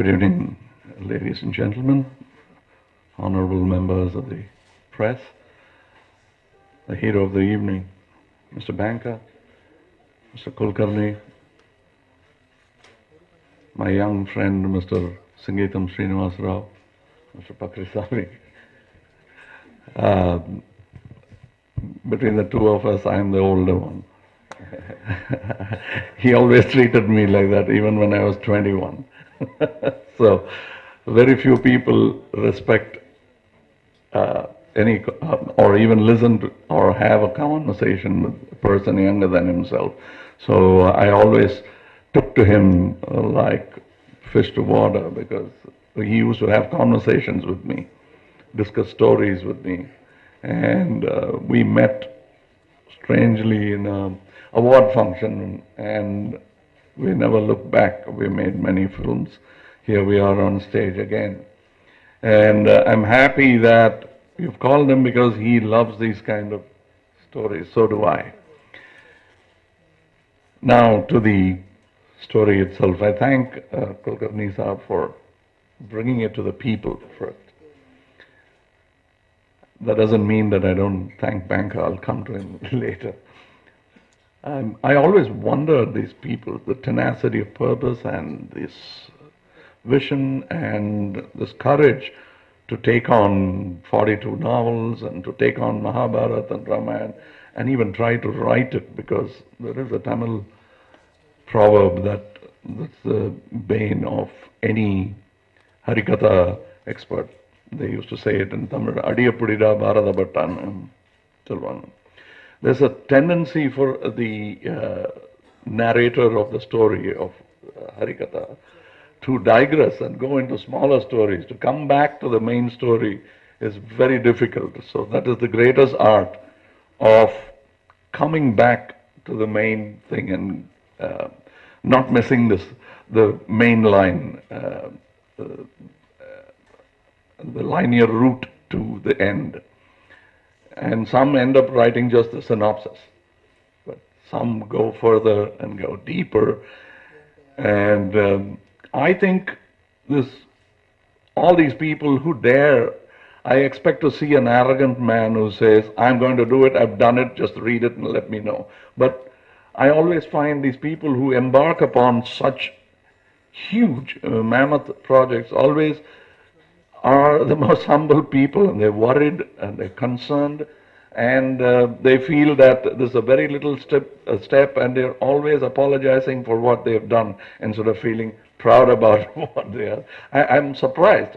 Good evening, ladies and gentlemen, honorable members of the press, the hero of the evening, Mr. Banker, Mr. Kulkarni, my young friend, Mr. Sangeetam Srinivas Rao, Mr. Pakrisami. Between the two of us, I am the older one. He always treated me like that, even when I was 21. So, very few people respect or even listen to or have a conversation with a person younger than himself. So I always took to him like fish to water, because he used to have conversations with me, discuss stories with me, and we met strangely in an award function, and we never looked back. We made many films. Here we are on stage again. And I'm happy that you've called him, because he loves these kind of stories. So do I. Now to the story itself. I thank Kulkarni Saab for bringing it to the people first. That doesn't mean that I don't thank Banker. I'll come to him later. I always wondered these people, the tenacity of purpose and this vision and this courage to take on 42 novels and to take on Mahabharata and Ramayana and even try to write it, because there is a Tamil proverb that's the bane of any Harikatha expert. They used to say it in Tamil, Adiyapudida Bharata Bhattan Silvan. There's a tendency for the narrator of the story of Harikatha to digress and go into smaller stories. To come back to the main story is very difficult. So that is the greatest art of coming back to the main thing and not missing the main line, the linear route to the end. And some end up writing just a synopsis, but some go further and go deeper. And I think all these people who dare, I expect to see an arrogant man who says, I'm going to do it, I've done it, just read it and let me know. But I always find these people who embark upon such huge mammoth projects always are the most humble people, and they're worried and they're concerned, and they feel that there's a very little step, and they're always apologizing for what they've done instead of feeling proud about what they are. I'm surprised.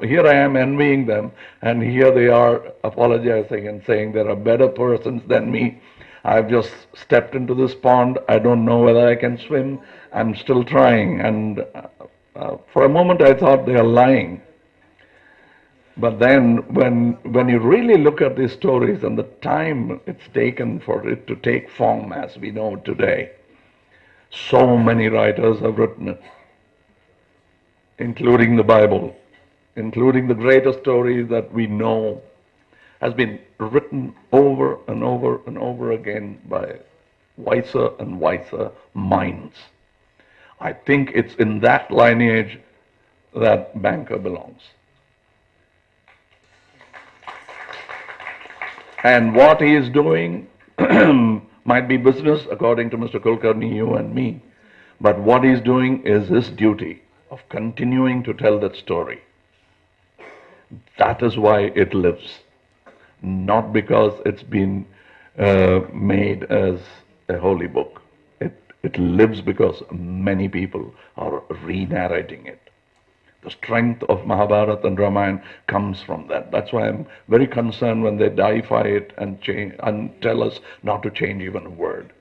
Here I am envying them, and here they are apologizing and saying there are better persons than me. I've just stepped into this pond. I don't know whether I can swim. I'm still trying. And for a moment I thought they are lying. But then when you really look at these stories and the time it's taken for it to take form as we know today, so many writers have written it, including the Bible, including the greatest stories that we know, has been written over and over and over again by wiser and wiser minds. I think it's in that lineage that Banker belongs. And what he is doing might be business, according to Mr. Kulkarni, you and me, but what he's doing is his duty of continuing to tell that story. That is why it lives, not because it's been made as a holy book. It lives because many people are re-narrating it. The strength of Mahabharata and Ramayana comes from that. That's why I'm very concerned when they deify it and change and tell us not to change even a word.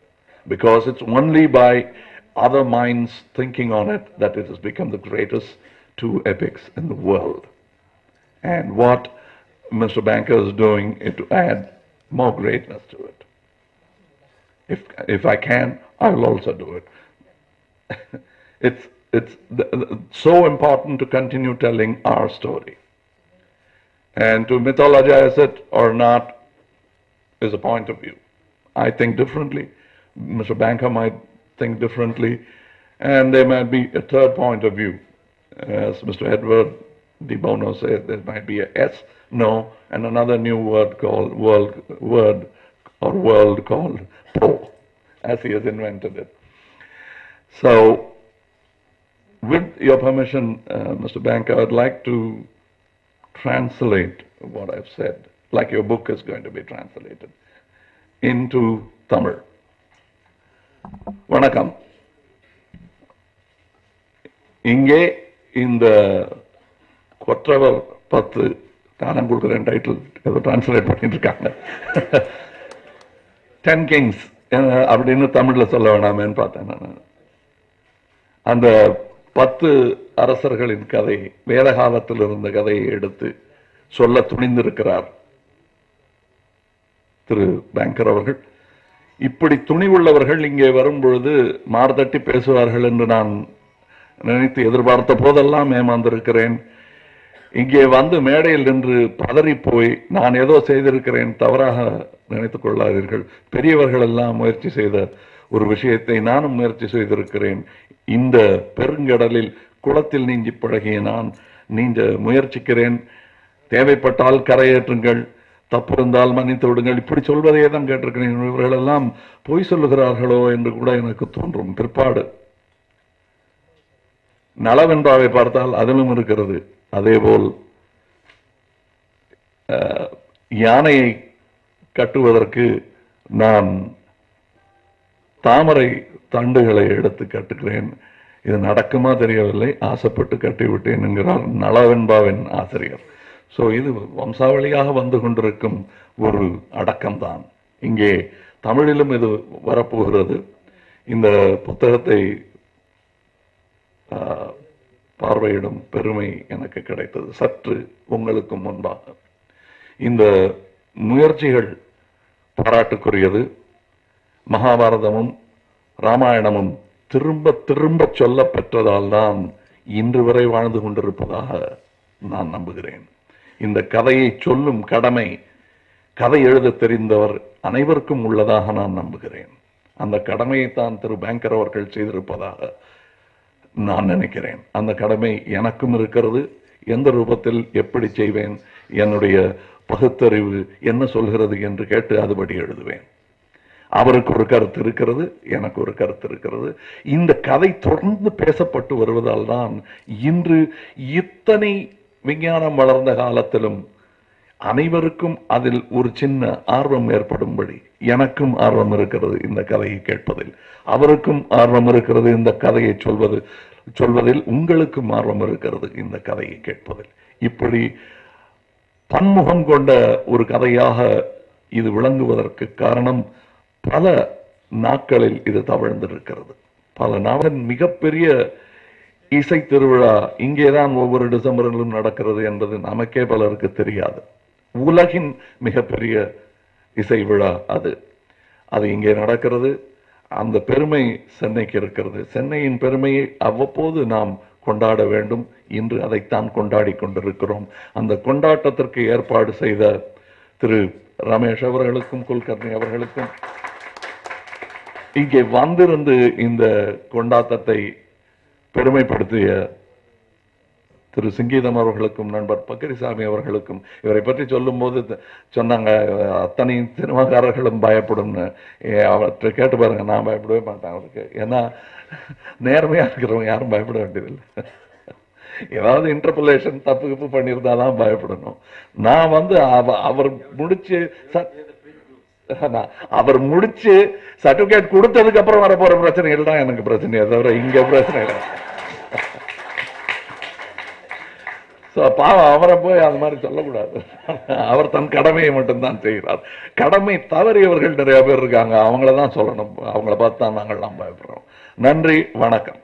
Because it's only by other minds thinking on it that it has become the greatest two epics in the world. And what Mr. Banker is doing is to add more greatness to it. If I can, I will also do it. It's so important to continue telling our story. And to mythologize it or not is a point of view. I think differently. Mr. Banker might think differently. And there might be a third point of view. As Mr. Edward De Bono said, there might be a S, no, and another new word called world called Po, as he has invented it. So, with your permission, Mr. Banker, I'd like to translate what I've said, like your book is going to be translated, into Tamil. Vanakkam. இங்கே இந்த கொற்றவர் 10 தானம் கொடுக்குறேன் title ஏதோ translate பண்ணிட்டு இருக்காங்க. 10 Kings அப்படின்னு தமிழ்ல சொல்ல வேணாமேன்னு பார்த்தேன் நான். அந்த 10 அரசர்களின் கதை, வேத காலத்தில் இருந்த கதையை எடுத்து சொல்ல துணிந்திருக்கிறார் திரு பேங்கர் அவர்கள். இப்படி துணிவுள்ளவர்கள் இங்கே வரும் பொழுது மார்தட்டி பேசுவார்கள் என்று நான் நினைத்து எதிர்பார்த்த போதெல்லாம் ஏமாந்திருக்கிறேன். இங்கே வந்து மேடையில் நின்று பதறி போய் நான் ஏதோ செய்திருக்கிறேன், தவறாக நினைத்துக் கொள்ளாதீர்கள். பெரியவர்கள் எல்லாம் முயற்சி செய்த ஒரு விஷயத்தை நானும் முயற்சி செய்திருக்கிறேன். இந்த பெருங்கடலில் குளத்தில் நீஞ்சி பழகிய நான் நீஞ்ச முயற்சிக்கிறேன். தேவைப்பட்டால் கரையேற்றுங்கள், தப்பு இருந்தால் மன்னித்து விடுங்கள், இப்படி சொல்வதையே தான் கேட்டிருக்கிறேன். இவர்கள் எல்லாம் பொய் சொல்லுகிறார்களோ என்று கூட எனக்கு தோன்றும். பிற்பாடு நலவென்றாவை பார்த்தால் அதிலும் இருக்கிறது. அதேபோல் யானையை கட்டுவதற்கு நான் தாமரை தண்டுகளை எடுத்து கட்டுகிறேன். இது நடக்குமா தெரியவில்லை, ஆசைப்பட்டு கட்டிவிட்டேன் என்கிறார் நலவென்பாவின் ஆசிரியர். ஸோ இது வம்சாவளியாக வந்து கொண்டிருக்கும் ஒரு அடக்கம்தான். இங்கே தமிழிலும் இது வரப்போகிறது. இந்த புத்தகத்தை பார்வையிடும் பெருமை எனக்கு கிடைத்தது சற்று உங்களுக்கு முன்பாக. இந்த முயற்சிகள் பாராட்டுக்குரியது. மகாபாரதமும் ராமாயணமும் திரும்ப திரும்ப சொல்ல பெற்றதால் தான் இன்று வரை வாழ்ந்து கொண்டிருப்பதாக நான் நம்புகிறேன். இந்த கதையை சொல்லும் கடமை கதை எழுத தெரிந்தவர் அனைவருக்கும் உள்ளதாக நான் நம்புகிறேன். அந்த கடமையைத்தான் திரு பேங்கர் அவர்கள் செய்திருப்பதாக நான் நினைக்கிறேன். அந்த கடமை எனக்கும் இருக்கிறது. எந்த ரூபத்தில் எப்படி செய்வேன், என்னுடைய பகுத்தறிவு என்ன சொல்கிறது என்று கேட்டு அதுபடி எழுதுவேன். அவருக்கு ஒரு கருத்து இருக்கிறது, எனக்கு ஒரு கருத்து இருக்கிறது. இந்த கதை தொடர்ந்து பேசப்பட்டு வருவதால் தான் இன்று இத்தனை விஞ்ஞானம் வளர்ந்த காலத்திலும் அனைவருக்கும் அதில் ஒரு சின்ன ஆர்வம் ஏற்படும்படி எனக்கும் ஆர்வம் இருக்கிறது இந்த கதையை கேட்பதில், அவருக்கும் ஆர்வம் இருக்கிறது இந்த கதையை சொல்வதில், உங்களுக்கும் ஆர்வம் இருக்கிறது இந்த கதையை கேட்பதில். இப்படி பன்முகம் கொண்ட ஒரு கதையாக இது விளங்குவதற்கு காரணம் பல நாட்களில் இது தவழ்ந்திருக்கிறது. பல நாளின் மிகப்பெரிய இசை திருவிழா இங்கேதான் ஒவ்வொரு டிசம்பரிலும் நடக்கிறது என்பது நமக்கே பலருக்கு தெரியாது. உலகின் மிகப்பெரிய இசை விழா அது இங்கே நடக்கிறது. அந்த பெருமை சென்னைக்கு இருக்கிறது. சென்னையின் பெருமையை அவ்வப்போது நாம் கொண்டாட வேண்டும். இன்று அதைத்தான் கொண்டாடி கொண்டிருக்கிறோம். அந்த கொண்டாட்டத்திற்கு ஏற்பாடு செய்த திரு ரமேஷ் அவர்களுக்கும் குல்கர்ணி அவர்களுக்கும், இங்கே வந்திருந்து இந்த கொண்டாட்டத்தை பெருமைப்படுத்திய திரு சிங்கீதம் அவர்களுக்கும், நண்பர் பக்கரிசாமி அவர்களுக்கும், இவரை பற்றி சொல்லும் போது சொன்னாங்க அத்தனை சினிமாக்காரர்களும் பயப்படும்னு. அவற்றை கேட்டு பாருங்க, நான் பயப்படவே மாட்டேன் அவருக்கு. ஏன்னா நேர்மையா இருக்கிறவங்க யாரும் பயப்பட வேண்டியதில்லை. ஏதாவது இன்டர்புலேஷன் தப்பு பண்ணியிருந்தாதான் பயப்படணும். நான் அவர் முடிச்சு சர்டிபிகேட் கொடுத்ததுக்கு அப்புறம் வர போற பிரச்சனைகள் தான் எனக்கு பிரச்சனையே தவிர இங்க பிரச்சனை இல்லை. பாவம் அவரை போய் அது மாதிரி சொல்லக்கூடாது. அவர் தன் கடமையை மட்டும்தான் செய்கிறார். கடமை தவறியவர்கள் நிறைய பேர் இருக்காங்க, அவங்கள தான் சொல்லணும். அவங்கள பார்த்து தான் நாங்கள்லாம் பயப்படுறோம். நன்றி, வணக்கம்.